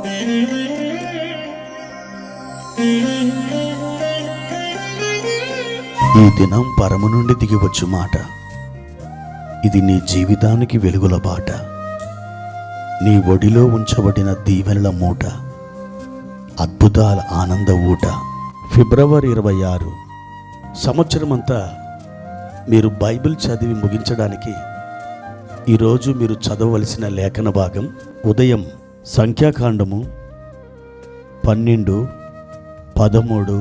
ఈ దినం పరము నుండి దిగివచ్చు మాట. ఇది నీ జీవితానికి వెలుగుల బాట. నీ ఒడిలో ఉంచబడిన దీవెనల మూట, అద్భుతాల ఆనంద ఊట. ఫిబ్రవరి 26 సంవత్సరమంతా మీరు బైబిల్ చదివి ముగించడానికి ఈరోజు మీరు చదవవలసిన లేఖన భాగం ఉదయం సంఖ్యాకాండము 12, 13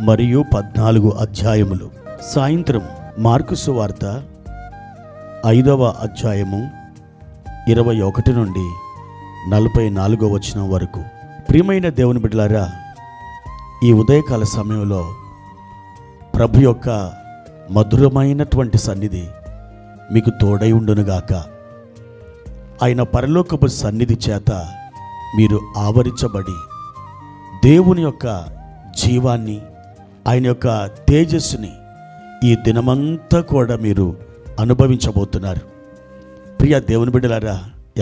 మరియు 14 అధ్యాయములు, సాయంత్రం మార్కు సువార్త 5వ అధ్యాయము 21 నుండి 44వ వచనం వరకు. ప్రియమైన దేవుని బిడ్డలారా, ఈ ఉదయకాల సమయంలో ప్రభు యొక్క మధురమైనటువంటి సన్నిధి మీకు తోడై ఉండునుగాక. ఆయన పరలోకపు సన్నిధి చేత మీరు ఆవరించబడి దేవుని యొక్క జీవాన్ని, ఆయన యొక్క తేజస్సుని ఈ దినమంతా కూడా మీరు అనుభవించబోతున్నారు. ప్రియ దేవుని బిడ్డలారా,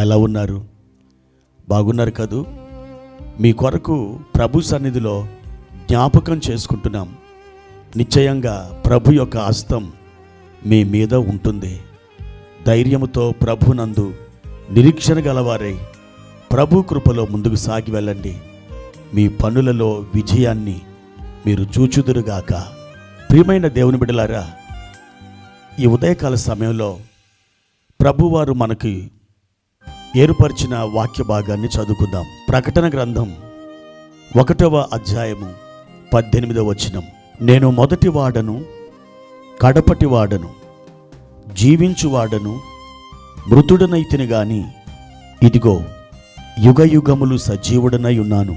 ఎలా ఉన్నారు? బాగున్నారు కదూ? మీ కొరకు ప్రభు సన్నిధిలో జ్ఞాపకం చేసుకుంటున్నాం. నిశ్చయంగా ప్రభు యొక్క హస్తం మీ మీద ఉంటుంది. ధైర్యముతో ప్రభునందు నిరీక్షణ గలవారై ప్రభు కృపలో ముందుకు సాగి వెళ్ళండి. మీ పనులలో విజయాన్ని మీరు చూచుదురుగాక. ప్రియమైన దేవుని బిడ్డలారా, ఈ ఉదయకాల సమయంలో ప్రభువారు మనకి ఏర్పరిచిన వాక్య భాగాన్ని చదువుకుందాం. ప్రకటన గ్రంథం 1వ అధ్యాయము 18వ వచనం. నేను మొదటి వాడను, కడపటి వాడను, జీవించువాడను, మృతుడనైతిని గాని ఇదిగో యుగయుగములు సజీవుడనై ఉన్నాను.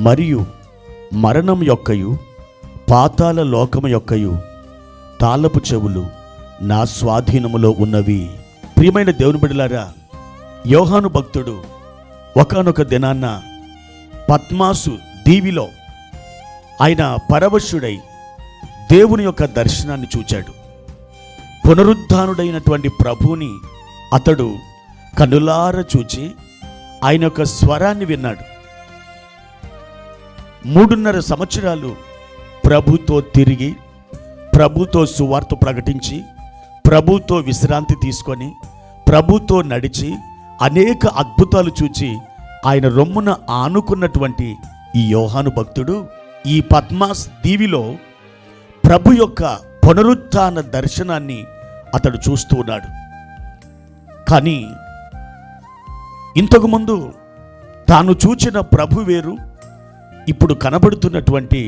మరియు మరణం యొక్కయు పాతాళ లోకము యొక్కయు తాళపు చెవులు నా స్వాధీనములో ఉన్నవి. ప్రియమైన దేవుని బిడ్డలారా, యోహాను భక్తుడు ఒకానొక దినాన్న పద్మాసు దీవిలో ఆయన పరవశుడై దేవుని యొక్క దర్శనాన్ని చూచాడు. పునరుద్ధానుడైనటువంటి ప్రభువుని అతడు కనులార చూచి ఆయన యొక్క స్వరాన్ని విన్నాడు. 3.5 సంవత్సరాలు ప్రభుతో తిరిగి, ప్రభుతో సువార్త ప్రకటించి, ప్రభుతో విశ్రాంతి తీసుకొని, ప్రభుతో నడిచి అనేక అద్భుతాలు చూచి ఆయన రొమ్మున ఆనుకున్నటువంటి ఈ యోహాను భక్తుడు ఈ పద్మాస్ దీవిలో ప్రభు యొక్క పునరుత్థాన దర్శనాన్ని అతడు చూస్తూ ఉన్నాడు. కానీ ఇంతకుముందు తాను చూచిన ప్రభు వేరు, ఇప్పుడు కనబడుతున్నటువంటి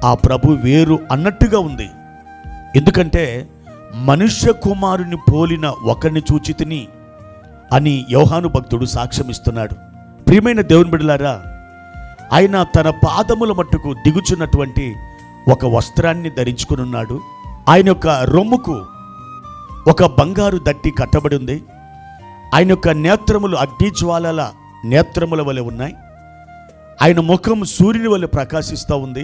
ఆ ప్రభు వేరు అన్నట్టుగా ఉంది. ఎందుకంటే మనుష్య కుమారుని పోలిన ఒకరిని చూచితిని అని యోహాను భక్తుడు సాక్ష్యమిస్తున్నాడు. ప్రియమైన దేవుని బిడ్డలారా, ఆయన తన పాదముల మట్టుకు దిగుచున్నటువంటి ఒక వస్త్రాన్ని ధరించుకుని ఉన్నాడు. ఆయన యొక్క రొమ్ముకు ఒక బంగారు దట్టి కట్టబడి ఉంది. ఆయన యొక్క నేత్రములు అగ్నిజ్వాలల నేత్రముల వలె ఉన్నాయి. ఆయన ముఖం సూర్యుని వలె ప్రకాశిస్తూ ఉంది.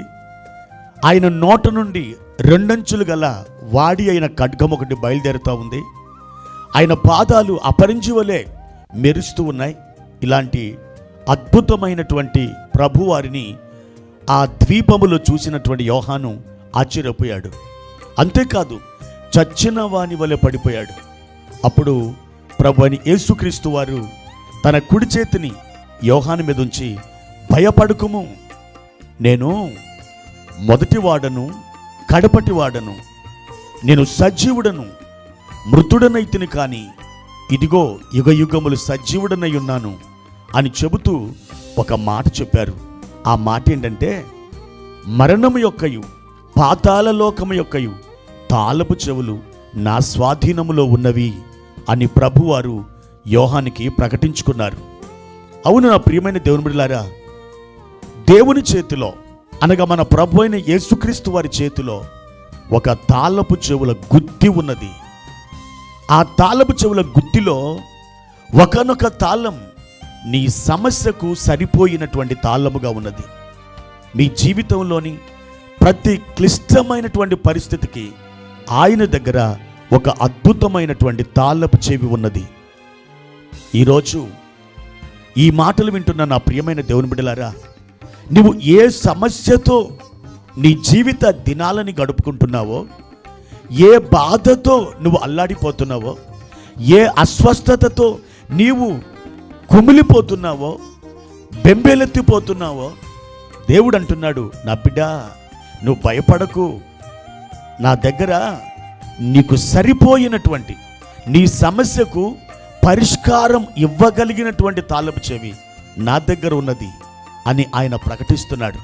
ఆయన నోట నుండి 2 అంచులు గల వాడి అయిన ఖడ్గం ఒకటి బయలుదేరుతూ ఉంది. ఆయన పాదాలు అపరించి వలె మెరుస్తూ ఉన్నాయి. ఇలాంటి అద్భుతమైనటువంటి ప్రభువారిని ఆ ద్వీపములో చూసినటువంటి యోహాను ఆశ్చర్యపోయాడు. అంతేకాదు, చచ్చిన వాని వలె పడిపోయాడు. అప్పుడు ప్రభు అని యేసుక్రీస్తు వారు తన కుడి చేతిని యోహాను మీద ఉంచి, భయపడకుము, నేను మొదటి వాడను, కడపటి వాడను, నేను సజీవుడను, మృతుడనైతిని కానీ ఇదిగో యుగయుగములు సజీవుడనై ఉన్నాను అని చెబుతూ ఒక మాట చెప్పారు. ఆ మాట ఏంటంటే, మరణము యొక్కయు పాతాళ లోకము యొక్కయు తాళపు చెవులు నా స్వాధీనములో ఉన్నవి అని ప్రభువారు యోహానికి ప్రకటించుకున్నారు. అవును నా ప్రియమైన దేవుని బిడ్డలారా, దేవుని చేతిలో అనగా మన ప్రభు అయిన యేసుక్రీస్తు వారి చేతిలో ఒక తాళపు చెవుల గుత్తి ఉన్నది. ఆ తాళపు చెవుల గుత్తిలో ఒకనొక తాళం నీ సమస్యకు సరిపోయినటువంటి తాళముగా ఉన్నది. మీ జీవితంలోని ప్రతి క్లిష్టమైనటువంటి పరిస్థితికి ఆయన దగ్గర ఒక అద్భుతమైనటువంటి తాళపు చెవి ఉన్నది. ఈరోజు ఈ మాటలు వింటున్న నా ప్రియమైన దేవుని బిడ్డలారా, నువ్వు ఏ సమస్యతో నీ జీవిత దినాలని గడుపుకుంటున్నావో, ఏ బాధతో నువ్వు అల్లాడిపోతున్నావో, ఏ అస్వస్థతతో నీవు కుమిలిపోతున్నావో, బెంబేలెత్తిపోతున్నావో, దేవుడు అంటున్నాడు, నా బిడ్డ నువ్వు భయపడకు. నా దగ్గర నీకు సరిపోయినటువంటి నీ సమస్యకు పరిష్కారం ఇవ్వగలిగినటువంటి తాళపు చెవి నా దగ్గర ఉన్నది అని ఆయన ప్రకటిస్తున్నాడు.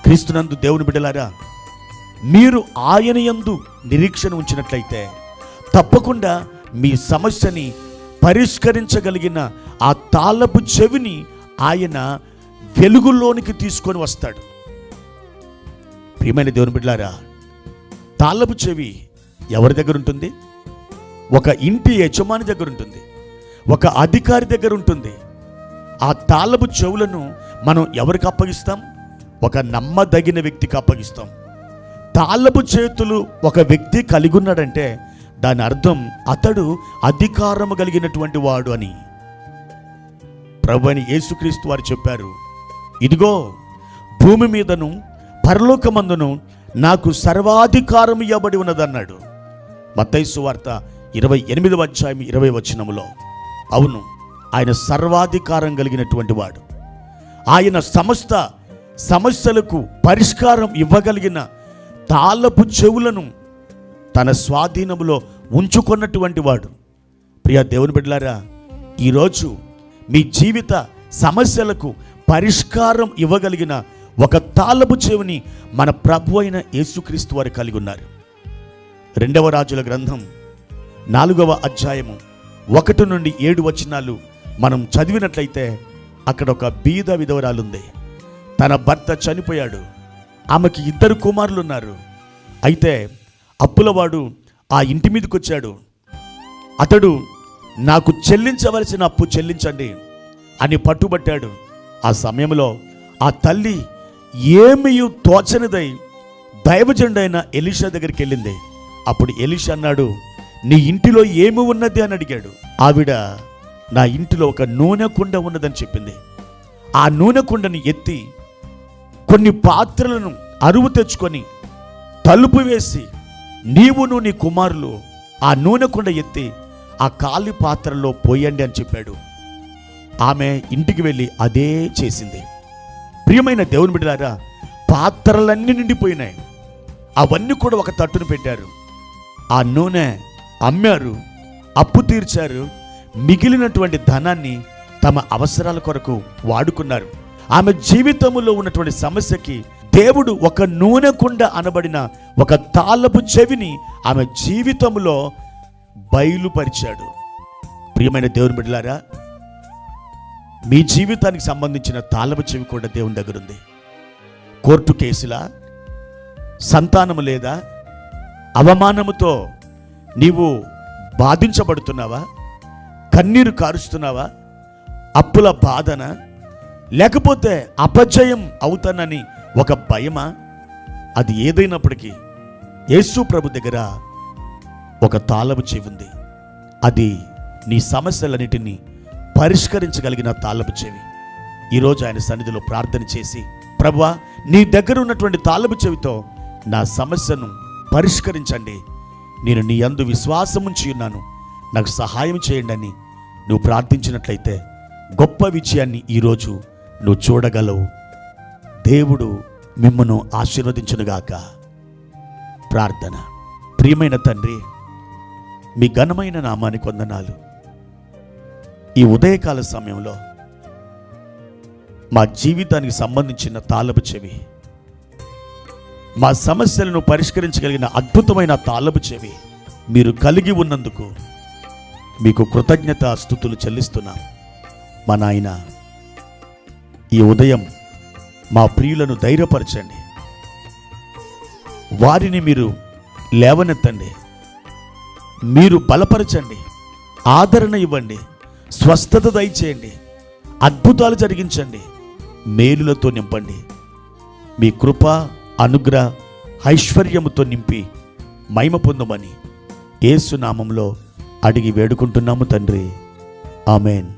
క్రీస్తునందు దేవుని బిడ్డలారా, మీరు ఆయన యందు నిరీక్షణ ఉంచినట్లయితే తప్పకుండా మీ సమస్యని పరిష్కరించగలిగిన ఆ తాళపు చెవిని ఆయన వెలుగులోనికి తీసుకొని వస్తాడు. ప్రియమైన దేవుని బిడ్డలారా, తాళపు చెవి ఎవరి దగ్గర ఉంటుంది? ఒక ఇంటి యజమాని దగ్గర ఉంటుంది, ఒక అధికారి దగ్గర ఉంటుంది. ఆ తాళపు చెవులను మనం ఎవరికి అప్పగిస్తాం? ఒక నమ్మదగిన వ్యక్తికి అప్పగిస్తాం. తాళపు చేతులు ఒక వ్యక్తి కలిగి ఉన్నాడంటే దాని అర్థం అతడు అధికారము కలిగినటువంటి వాడు అని. ప్రభువైన యేసుక్రీస్తు వారు చెప్పారు, ఇదిగో భూమి మీదను పరలోకమందును నాకు సర్వాధికారం ఇవ్వబడి ఉన్నదన్నాడు. మత్తయి సువార్త 28వ అధ్యాయం 20వ వచనములో. అవును, ఆయన సర్వాధికారం కలిగినటువంటి వాడు. ఆయన సమస్త సమస్యలకు పరిష్కారం ఇవ్వగలిగిన తాళపు చెవులను తన స్వాధీనములో ఉంచుకున్నటువంటి వాడు. ప్రియ దేవుని బిడ్డలారా, ఈరోజు మీ జీవిత సమస్యలకు పరిష్కారం ఇవ్వగలిగిన ఒక తాళపు చెవిని మన ప్రభు అయిన యేసుక్రీస్తు వారు కలిగి ఉన్నారు. 2వ రాజుల గ్రంథం 4వ అధ్యాయము 1 నుండి 7 వచనాలు మనం చదివినట్లయితే అక్కడ ఒక బీద విధవరాలుంది. తన భర్త చనిపోయాడు. ఆమెకి 2 కుమారులు ఉన్నారు. అయితే అప్పులవాడు ఆ ఇంటి మీదకి వచ్చాడు. అతడు నాకు చెల్లించవలసిన అప్పు చెల్లించండి అని పట్టుబట్టాడు. ఆ సమయంలో ఆ తల్లి ఏమీ తోచనిదై దైవజనుడైన ఎలీషా దగ్గరికి వెళ్ళింది. అప్పుడు ఎలీషా అన్నాడు, నీ ఇంటిలో ఏమి ఉన్నది అని అడిగాడు. ఆవిడ, నా ఇంటిలో ఒక నూనె కుండ ఉన్నదని చెప్పింది. ఆ నూనె కుండని ఎత్తి కొన్ని పాత్రలను అరువు తెచ్చుకొని తలుపు వేసి నీవును నీ కుమారులు ఆ నూనె కుండ ఎత్తి ఆ ఖాళీ పాత్రలో పోయండి అని చెప్పాడు. ఆమె ఇంటికి వెళ్ళి అదే చేసింది. ప్రియమైన దేవుని బిడ్డలారా, పాత్రలన్నీ నిండిపోయినాయి. అవన్నీ కూడా ఒక తట్టును పెట్టారు. ఆ నూనె అమ్మారు, అప్పు తీర్చారు. మిగిలినటువంటి ధనాన్ని తమ అవసరాల కొరకు వాడుకున్నారు. ఆమె జీవితంలో ఉన్నటువంటి సమస్యకి దేవుడు ఒక నూనె కుండ అనబడిన ఒక తాళపు చెవిని ఆమె జీవితంలో బయలుపరిచాడు. ప్రియమైన దేవుని బిడ్డలారా, మీ జీవితానికి సంబంధించిన తాళపు చెవి కూడా దేవుని దగ్గర ఉంది. కోర్టు కేసులా, సంతానము లేదా, అవమానముతో నీవు బాధించబడుతున్నావా, కన్నీరు కారుస్తున్నావా, అప్పుల బాధన, లేకపోతే అపజయం అవుతానని ఒక భయమా? అది ఏదైనప్పటికీ యేసు ప్రభు దగ్గర ఒక తాళపు చెవి ఉంది. అది నీ సమస్యలన్నిటినీ పరిష్కరించగలిగిన తాళపు చెవి. ఈరోజు ఆయన సన్నిధిలో ప్రార్థన చేసి, ప్రభువా, నీ దగ్గర ఉన్నటువంటి తాళపు చెవితో నా సమస్యను పరిష్కరించండి, నేను నీ యందు విశ్వాసం ఉంచి ఉన్నాను, నాకు సహాయం చేయండి అని నువ్వు ప్రార్థించినట్లయితే గొప్ప విజయాన్ని ఈరోజు నువ్వు చూడగలవు. దేవుడు మిమ్మను ఆశీర్వదించునుగాక. ప్రార్థన. ప్రియమైన తండ్రి, మీ ఘనమైన నామానికి వందనాలు. ఈ ఉదయకాల సమయంలో మా జీవితానికి సంబంధించిన తాళపు చెవి, మా సమస్యలను పరిష్కరించగలిగిన అద్భుతమైన తాళపు చెవి మీరు కలిగి ఉన్నందుకు మీకు కృతజ్ఞత స్తుతులు చెల్లిస్తున్నాం. మా నాయన, ఈ ఉదయం మా ప్రియులను ధైర్యపరచండి, వారిని మీరు లేవనెత్తండి, మీరు బలపరచండి, ఆదరణ ఇవ్వండి, స్వస్థత దయచేయండి, అద్భుతాలు జరిగించండి, మేలులతో నింపండి. మీ కృప, అనుగ్రహ, ఐశ్వర్యముతో నింపి మహిమ పొందమని యేసు నామములో అడిగి వేడుకుంటున్నాము తండ్రి. ఆమెన్.